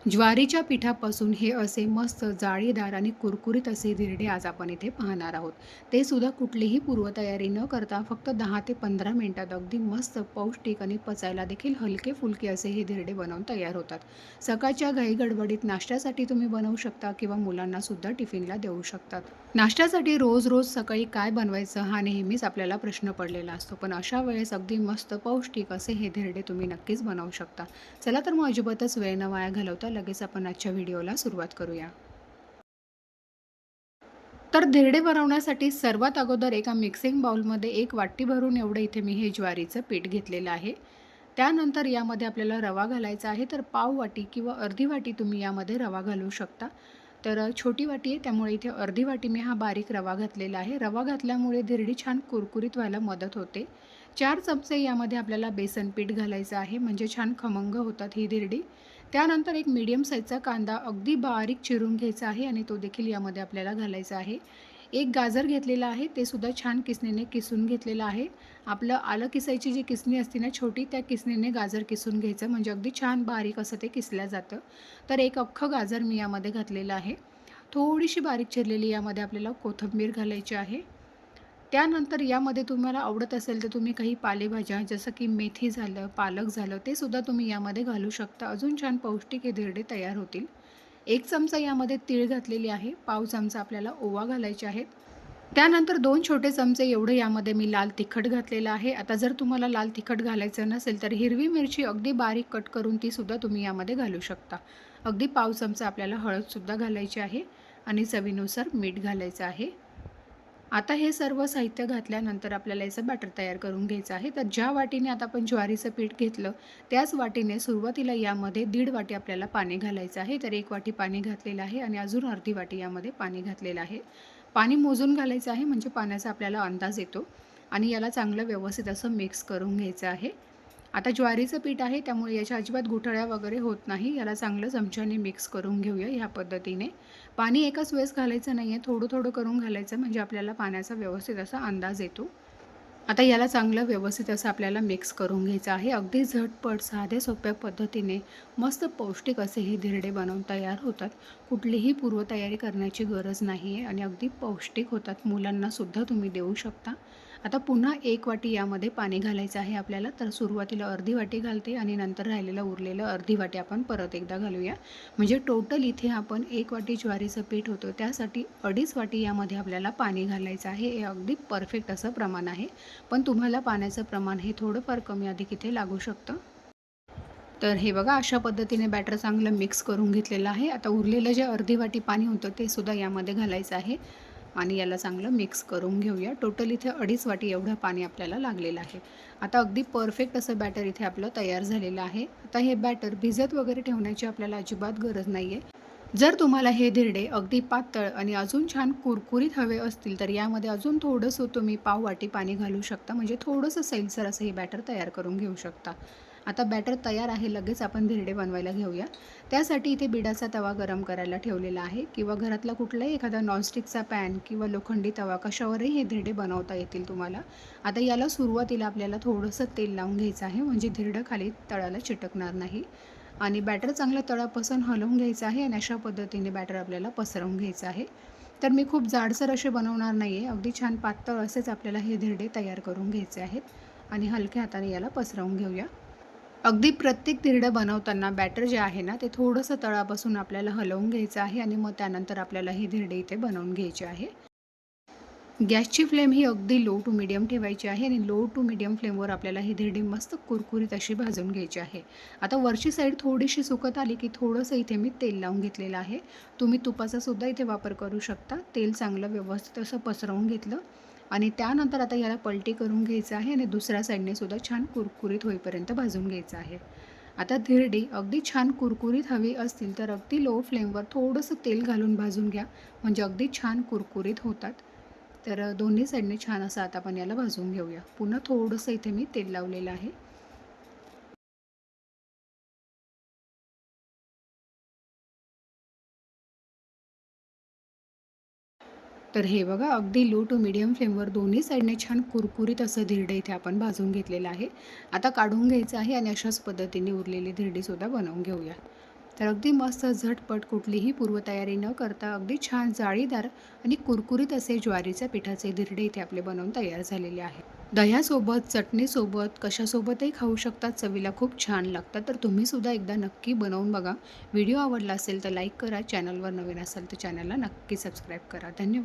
ज्वारीच्या पिठापासून हे असे मस्त जाळीदार आणि कुरकुरीत असे धिरडे आज आपण इथे पाहणार आहोत. ते सुद्धा कुठलीही पूर्वतयारी न करता फक्त 10 ते 15 मिनिटात अगदी मस्त पौष्टिक आणि पचायला देखील हलके-फुलके असे हे धिरडे बनवून तयार होतात. सकाळच्या घाईगडबडीत नाश्त्यासाठी तुम्ही बनवू शकता किंवा मुलांना सुद्धा टिफिनला देऊ शकतात. नाश्त्यासाठी रोज-रोज सकाळी काय बनवायचं हा नेहमीच आपल्याला प्रश्न पडलेला असतो. पण अशा वेळेस अगदी मस्त पौष्टिक असे हे धिरडे तुम्ही नक्कीच बनवू शकता. चला तर मग अजिबातच वेळ न वाया घालवता लगेच आपण आजच्या व्हिडिओला सुरुवात करूया. तर धिरडे बनवण्यासाठी सर्वात अगोदर एका मिक्सिंग बाउलमध्ये 1 वाटी भरून एवढं इथे मी हे ज्वारीचं पीठ घेतलेलं आहे. त्यानंतर यामध्ये आपल्याला रवा घालायचा आहे. तर पाव वाटी किंवा अर्धी वाटी तुम्ही यामध्ये रवा घालू शकता. तर छोटी वाटी आहे त्यामुळे इथे अर्धी वाटी मी हा बारीक रवा घातलेला आहे. रवा घातल्यामुळे धिरडी छान कुरकुरीत व्हायला मदत होते. 4 चमचे यामध्ये आपल्याला बेसन पीठ घालायचं आहे म्हणजे छान खमंग होतात ही धिरडी. त्यानंतर एक मीडियम साईजचा कांदा अगदी बारीक चिरून घ्यायचा आहे आणि तो देखील यामध्ये आपल्याला घालायचा आहे. एक गाजर घेतलेला आहे, ते सुद्धा छान किसणीने किसून घेतलेलं आहे. आपलं आलं किसायची जी किसणी असते ना छोटी, त्या किसणीने गाजर किसून घ्यायचं म्हणजे अगदी छान बारीक असं ते किसलं जातं. तर एक अख्खं गाजर मी यामध्ये घातलेलं आहे. थोडीशी बारीक चिरलेली यामध्ये आपल्याला कोथिंबीर घालायची आहे. त्यानंतर यामध्ये तुम्हाला आवडत असेल तर तुम्ही काही पालेभाज्या जसं की मेथी झालं, पालक झालं ते सुद्धा तुम्ही यामध्ये घालू शकता. अजून छान पौष्टिक हे धिरडे तयार होतील. 1 चमचा यामध्ये तीळ घातलेली आहे. पाव चमचा आपल्याला ओवा घालायचे आहेत. त्यानंतर 2 छोटे चमचे एवढं यामध्ये मी लाल तिखट घातलेलं आहे. आता जर तुम्हाला लाल तिखट घालायचं नसेल तर हिरवी मिरची अगदी बारीक कट करून ती सुद्धा तुम्ही यामध्ये घालू शकता. अगदी पाव चमचा आपल्याला हळदसुद्धा घालायची आहे आणि चवीनुसार मीठ घालायचं आहे. आता हे सर्व साहित्य घातल्यानंतर आपल्याला याचं बॅटर तयार करून घ्यायचं आहे. तर ज्या वाटीने आता आपण ज्वारीचं पीठ घेतलं, त्याच वाटीने सुरुवातीला यामध्ये 1.5 वाटी आपल्याला पाणी घालायचं आहे. तर 1 वाटी पाणी घातलेलं आहे आणि अजून अर्धी वाटी यामध्ये पाणी घातलेलं आहे. पाणी मोजून घालायचं आहे म्हणजे पाण्याचा आपल्याला अंदाज येतो आणि याला चांगलं व्यवस्थित असं मिक्स करून घ्यायचं आहे. आता ज्वारीचं पीठ आहे त्यामुळे याच्या अजिबात गुठळ्या वगैरे होत नाही. याला चांगलं चमच्याने मिक्स करून घेऊया ह्या पद्धतीने. पाणी एकाच वेळेस घालायचं नाही आहे, थोडं-थोडं करून घालायचं म्हणजे आपल्याला पाण्याचा व्यवस्थित असा अंदाज येतो. आता याला चांगलं व्यवस्थित असं आपल्याला मिक्स करून घ्यायचं आहे. अगदी झटपट, साध्या सोप्या पद्धतीने मस्त पौष्टिक असे हे धिरडे बनवून तयार होतात. कुठलीही पूर्वतयारी करण्याची गरज नाही आहे आणि अगदी पौष्टिक होतात. मुलांनासुद्धा तुम्ही देऊ शकता. आता पुन्हा 1 वाटी यामध्ये पाणी घालायचं आहे आपल्याला. तर सुरुवातीला अर्धी वाटी घालते आणि नंतर राहिलेलं उरलेलं अर्धी वाटी आपण परत एकदा घालूया. म्हणजे टोटल इथे आपण 1 वाटी ज्वारीचं पीठ होतं त्यासाठी 2.5 वाटी यामध्ये आपल्याला पाणी घालायचं आहे. हे अगदी परफेक्ट असं प्रमाण आहे. पण तुम्हाला पाण्याचं प्रमाण हे थोडंफार कमी अधिक इथे लागू शकतं. तर हे बघा अशा पद्धतीने बॅटर चांगलं मिक्स करून घेतलेलं आहे. आता उरलेलं जे अर्धी वाटी पाणी होतं ते सुद्धा यामध्ये घालायचं आहे आणि याला चांगलं मिक्स करून घेऊया. टोटल इथे 2.5 वाटी एवढं पाणी आपल्याला लागलेलं आहे. आता अगदी परफेक्ट असं बॅटर इथे आपलं तयार झालेलं आहे. आता हे बॅटर भिजत वगैरे ठेवण्याची आपल्याला अजिबात गरज नाही आहे. जर तुम्हाला हे धिरडे अगदी पातळ आणि अजून छान कुरकुरीत हवे असतील तर यामध्ये अजून थोडंसं तुम्ही पाव वाटी पाणी घालू शकता म्हणजे थोडंसं सैलसर असं हे बॅटर तयार करून घेऊ शकता. आता बॅटर तयार आहे लगेच आपण धिरडे बनवायला घेऊया. त्यासाठी इथे बिडाचा तवा गरम करायला ठेवलेला आहे किंवा घरातला कुठलाही एखादा नॉनस्टिकचा पॅन किंवा लोखंडी तवा कशावरही हे धिरडे बनवता येतील तुम्हाला. आता याला सुरुवातीला आपल्याला थोडंसं तेल लावून घ्यायचं आहे म्हणजे धिरडं खाली तळाला चिटकणार नाही. आणि बॅटर चांगलं तळापासून हलवून घ्यायचं आहे आणि अशा पद्धतीने बॅटर आपल्याला पसरवून घ्यायचं आहे. तर मी खूप जाडसर असे बनवणार नाही आहे. अगदी छान पातळ असेच आपल्याला हे धिरडे तयार करून घ्यायचे आहेत आणि हलक्या हाताने याला पसरवून घेऊया. अगदी प्रत्येक धिरडं बनवताना बॅटर जे आहे ना, ते थोडंसं तळापासून आपल्याला हलवून घ्यायचं आहे आणि मग त्यानंतर आपल्याला ही धिरडे इथे बनवून घ्यायचे आहे. गॅसची फ्लेम ही अगदी लो टू मीडियम ठेवायची आहे आणि लो टू मीडियम फ्लेमवर आपल्याला ही धिरडी मस्त कुरकुरीत अशी भाजून घ्यायची आहे. आता वरची साईड थोडीशी सुकत आली की थोडंसं इथे मी तेल लावून घेतलेलं आहे. तुम्ही तुपाचा सुद्धा इथे वापर करू शकता. तेल चांगलं व्यवस्थित असं पसरवून घेतलं आणि त्यानंतर आता याला पलटी करून घ्यायचं आहे आणि दुसऱ्या साईडने सुद्धा छान कुरकुरीत होईपर्यंत भाजून घ्यायचं आहे. आता धिरडी अगदी छान कुरकुरीत हवी असतील तर अगदी लो फ्लेमवर थोडंसं तेल घालून भाजून घ्या म्हणजे अगदी छान कुरकुरीत होतात. तर दोन्ही साईडने छान असं आता आपण याला भाजून घेऊया. पुन्हा थोडंसं इथे मी तेल लावलेलं आहे. तर हे बघा अगदी लो टू मीडियम फ्लेमवर दोन्ही साईडने छान कुरकुरीत असं धिरडं इथे आपण भाजून घेतलेलं आहे. आता काढून घ्यायचं आहे आणि अशाच पद्धतीने उरलेली धिरडीसुद्धा बनवून घेऊया. तर अगदी मस्त झटपट कुठलीही पूर्वतयारी न करता अगदी छान जाळीदार आणि कुरकुरीत असे ज्वारीच्या पिठाचे धिरडे इथे आपले बनवून तयार झालेले आहे. दह्यासोबत, चटणीसोबत, कशासोबतही खाऊ शकतात. चवीला खूप छान लागतात. तर तुम्ही सुद्धा एकदा नक्की बनवून बघा. व्हिडिओ आवडला असेल तर लाईक करा. चॅनलवर नवीन असाल तर चॅनलला नक्की सबस्क्राईब करा. धन्यवाद.